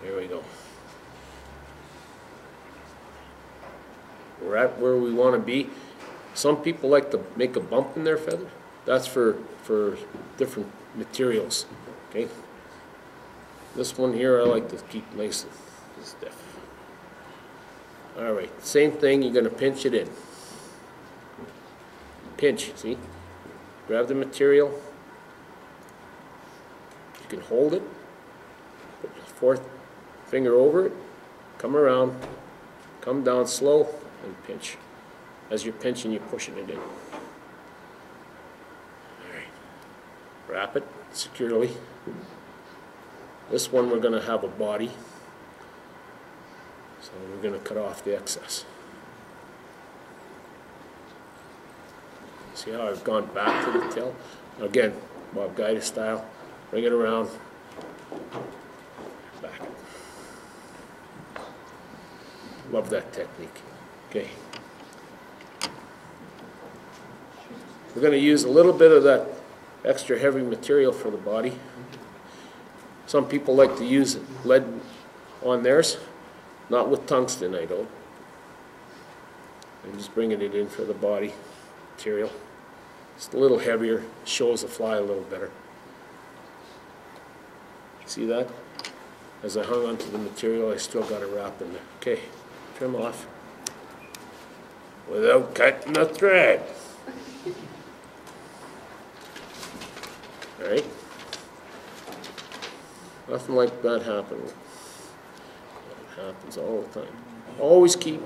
There we go. We're at where we want to be. Some people like to make a bump in their feather. That's for different materials. Okay. This one here I like to keep nice and stiff. All right. Same thing. You're going to pinch it in. Pinch. See? Grab the material. You can hold it. Put the fourth finger over it. Come around. Come down slow and pinch. As you're pinching, you're pushing it in. All right. Wrap it securely. This one we're going to have a body. So we're going to cut off the excess. See how I've gone back to the tail? Now again, Bob Guida style. Bring it around. Back. Love that technique. Okay. We're going to use a little bit of that extra heavy material for the body. Some people like to use lead on theirs. Not with tungsten, I don't. I'm just bringing it in for the body material. It's a little heavier, shows the fly a little better. See that? As I hung onto the material, I still got a wrap in there. Okay, trim off without cutting the thread. All right? Nothing like that happening. It happens all the time. Always keep,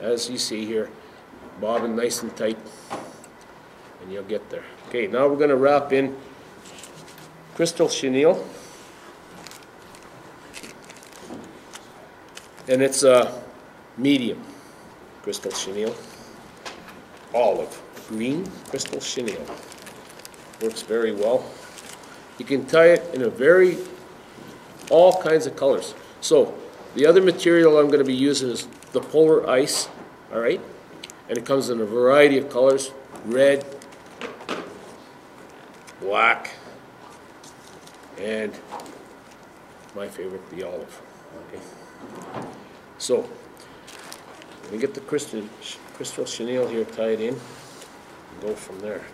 as you see here, bobbing nice and tight, and you'll get there. Okay, now we're going to wrap in crystal chenille. And it's a medium crystal chenille. Olive green crystal chenille. Works very well. You can tie it in all kinds of colors. So the other material I'm going to be using is the polar ice, all right? And it comes in a variety of colors: red, black, and my favorite, the olive. Okay. So let me get the crystal chenille here tied in and go from there.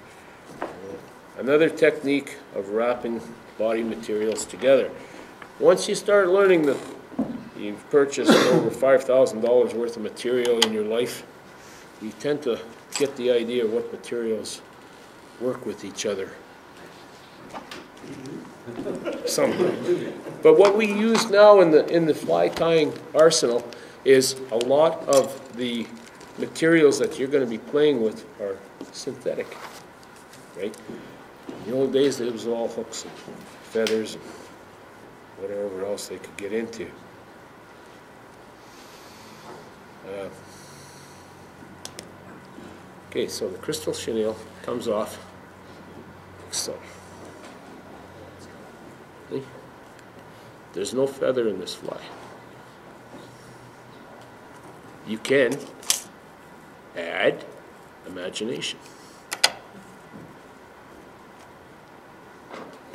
Another technique of wrapping body materials together. Once you start learning that you've purchased over $5,000 worth of material in your life, you tend to get the idea of what materials work with each other. Sometimes. But what we use now in the fly tying arsenal is a lot of the materials that you're going to be playing with are synthetic, right? In the old days, it was all hooks and feathers and whatever else they could get into. Okay, so the crystal chenille comes off like so. See? There's no feather in this fly. You can add imagination.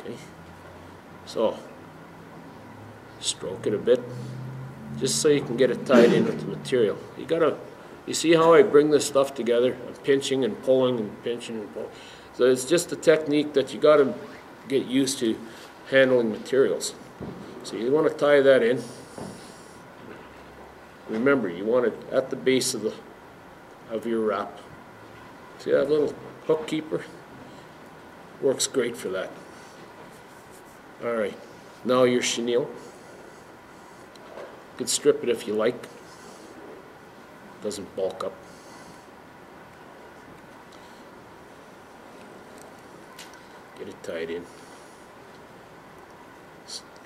Okay, so stroke it a bit, just so you can get it tied in with the material. You see how I bring this stuff together? I'm pinching and pulling and pinching and pulling. So it's just a technique that you got to get used to handling materials. So you want to tie that in. Remember, you want it at the base of your wrap. See that little hook keeper? Works great for that. All right, now your chenille. You can strip it if you like. Doesn't bulk up. Get it tied in.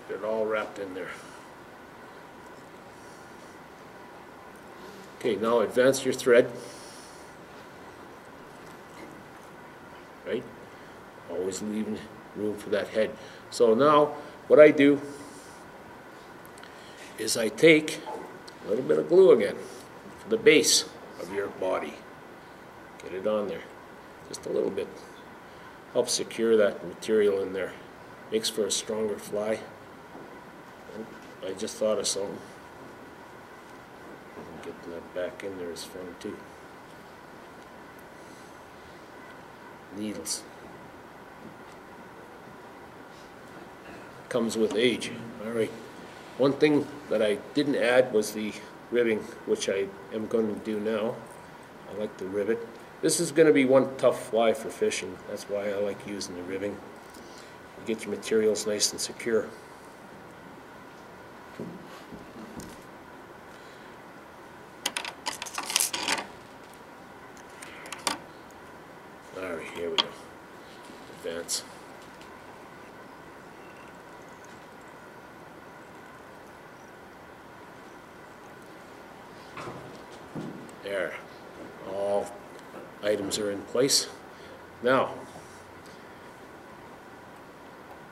Get it all wrapped in there. Okay, now advance your thread. Right? Always leaving room for that head. So now, what I do is I take a little bit of glue again for the base of your body. Get it on there, just a little bit. Helps secure that material in there. Makes for a stronger fly. I just thought of something. Getting that back in there is fun too. Needles. Comes with age. All right. One thing that I didn't add was the ribbing, which I am going to do now. I like the rivet. This is going to be one tough fly for fishing. That's why I like using the ribbing. You get your materials nice and secure. All right, here we go. Advance. There. All items are in place. Now,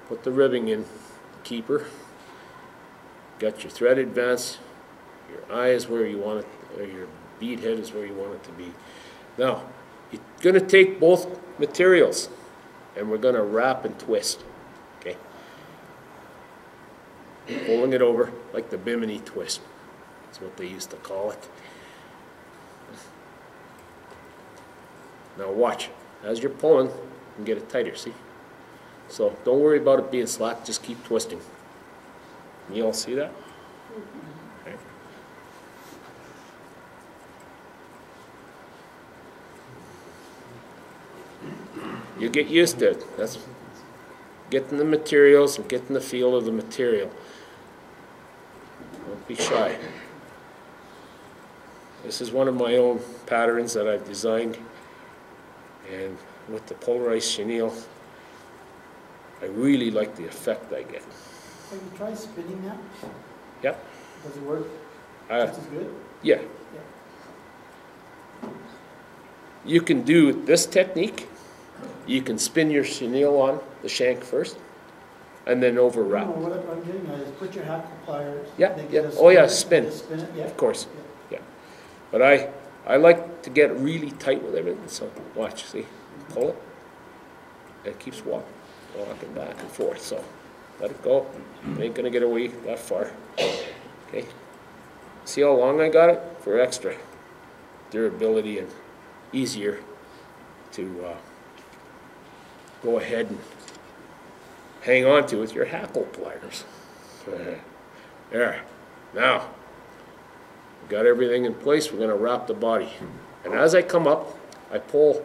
put the ribbing in the keeper. Got your thread advance. Your eye is where you want it, or your bead head is where you want it to be. Now, you're going to take both materials and we're going to wrap and twist. Okay? Pulling it over like the Bimini twist. That's what they used to call it. Now watch, as you're pulling, you can get it tighter, see? So don't worry about it being slack, just keep twisting. Can you all see that? Okay. You get used to it. That's getting the materials and getting the feel of the material. Don't be shy. This is one of my own patterns that I've designed. And with the polarized chenille, I really like the effect I get. Have you tried spinning that? Yep. Does it work just as good? Yeah. You can do this technique. You can spin your chenille on the shank first, and then over wrap. No, what I'm getting at is put your hackle pliers. Yeah, yeah. Oh yeah, spin. Spin it, yeah. Of course. Yeah. But I like to get really tight with everything, so watch, see, pull it, and it keeps walking back and forth, so let it go, it ain't gonna get away that far, okay? See how long I got it? For extra durability and easier to go ahead and hang on to with your hackle pliers. There, now, got everything in place, we're going to wrap the body. And as I come up, I pull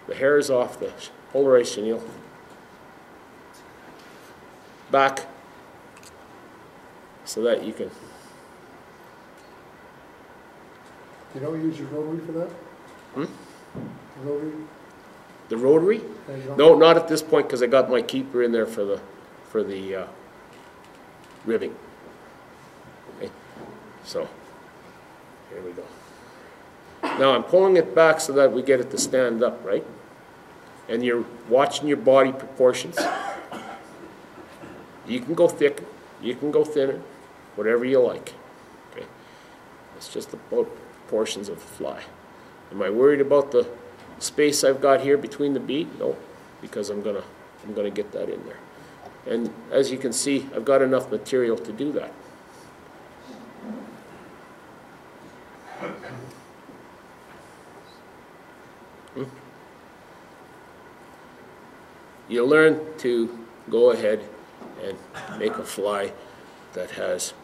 the hairs off the polarized chenille back so that you can... You don't use your rotary for that? The rotary? The rotary? No, not at this point because I got my keeper in there for the ribbing. Okay. So, here we go. Now I'm pulling it back so that we get it to stand up, right? And you're watching your body proportions. You can go thicker, you can go thinner, whatever you like. Okay? It's just about proportions of the fly. Am I worried about the space I've got here between the bead? No, because I'm gonna get that in there. And as you can see, I've got enough material to do that. You learn to go ahead and make a fly that has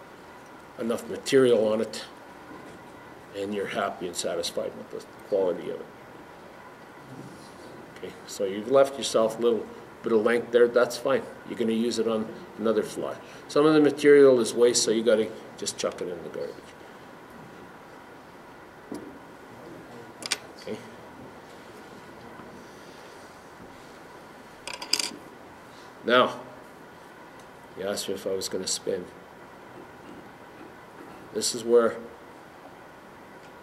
enough material on it and you're happy and satisfied with the quality of it. Okay, so you've left yourself a little bit of length there, that's fine. You're going to use it on another fly. Some of the material is waste, so you got to just chuck it in the garbage. Okay. Now, you asked me if I was going to spin. This is where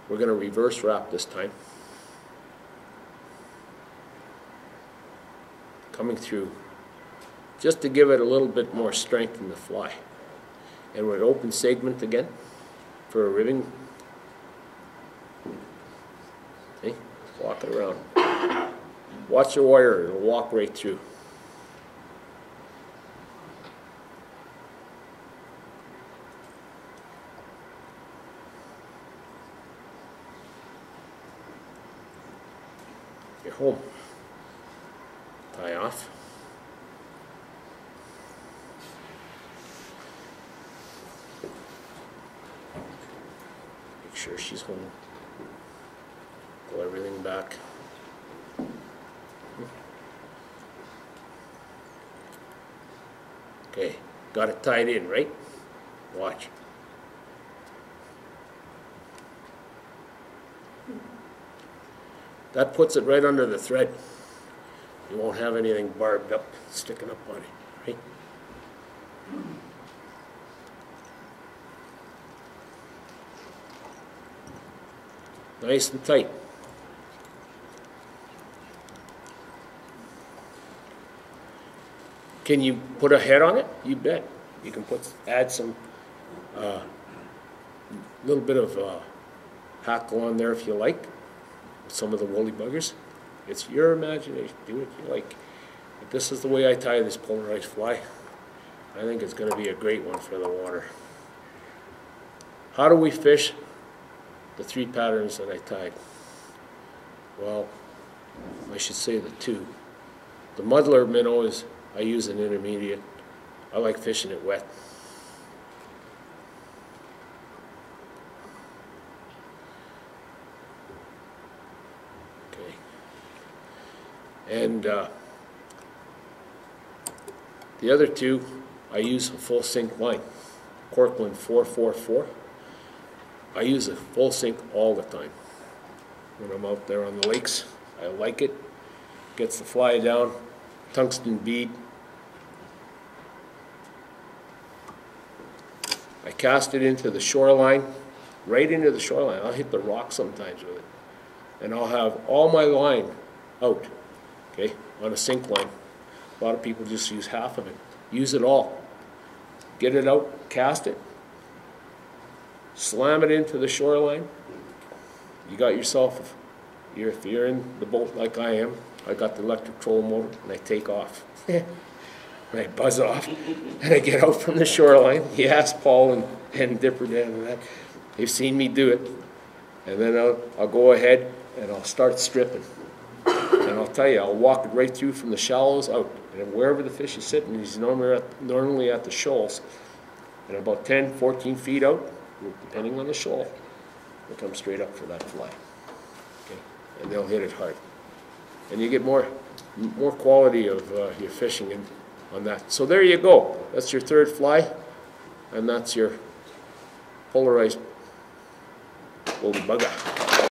we're going to reverse wrap this time. Coming through just to give it a little bit more strength in the fly. And we're at open segment again for a ribbing. Okay, walk it around. Watch the wire, it'll walk right through. home. Tie off. Make sure she's home. Pull everything back. Okay, got it tied in, right? Watch. That puts it right under the thread. You won't have anything barbed up, sticking up on it, right? Nice and tight. Can you put a head on it? You bet. You can add some little bit of hackle on there if you like. Some of the woolly buggers. It's your imagination. Do what you like. But this is the way I tie this polarized fly. I think it's going to be a great one for the water. How do we fish the 3 patterns that I tied? Well, I should say the 2. The muddler minnow is, I use an intermediate. I like fishing it wet. Okay. And the other 2, I use a full sink line. Corkland 444. I use a full sink all the time. When I'm out there on the lakes, I like it. Gets the fly down. Tungsten bead. I cast it into the shoreline, right into the shoreline. I'll hit the rock sometimes with it. And I'll have all my line out, okay, on a sink line. A lot of people just use half of it. Use it all. Get it out, cast it, slam it into the shoreline. You got yourself, if you're in the boat like I am, I got the electric trolling motor, and I take off. And I buzz off, and I get out from the shoreline. You ask Paul and Dipper Dan and that. They've seen me do it. And then I'll go ahead, and I'll start stripping. And I'll tell you, I'll walk it right through from the shallows out. And wherever the fish is sitting, he's normally at the shoals. And about 10, 14 feet out, depending on the shoal, they'll come straight up for that fly. Okay? And they'll hit it hard. And you get more quality of your fishing on that. So there you go. That's your 3rd fly, and that's your polarized woolly bugger.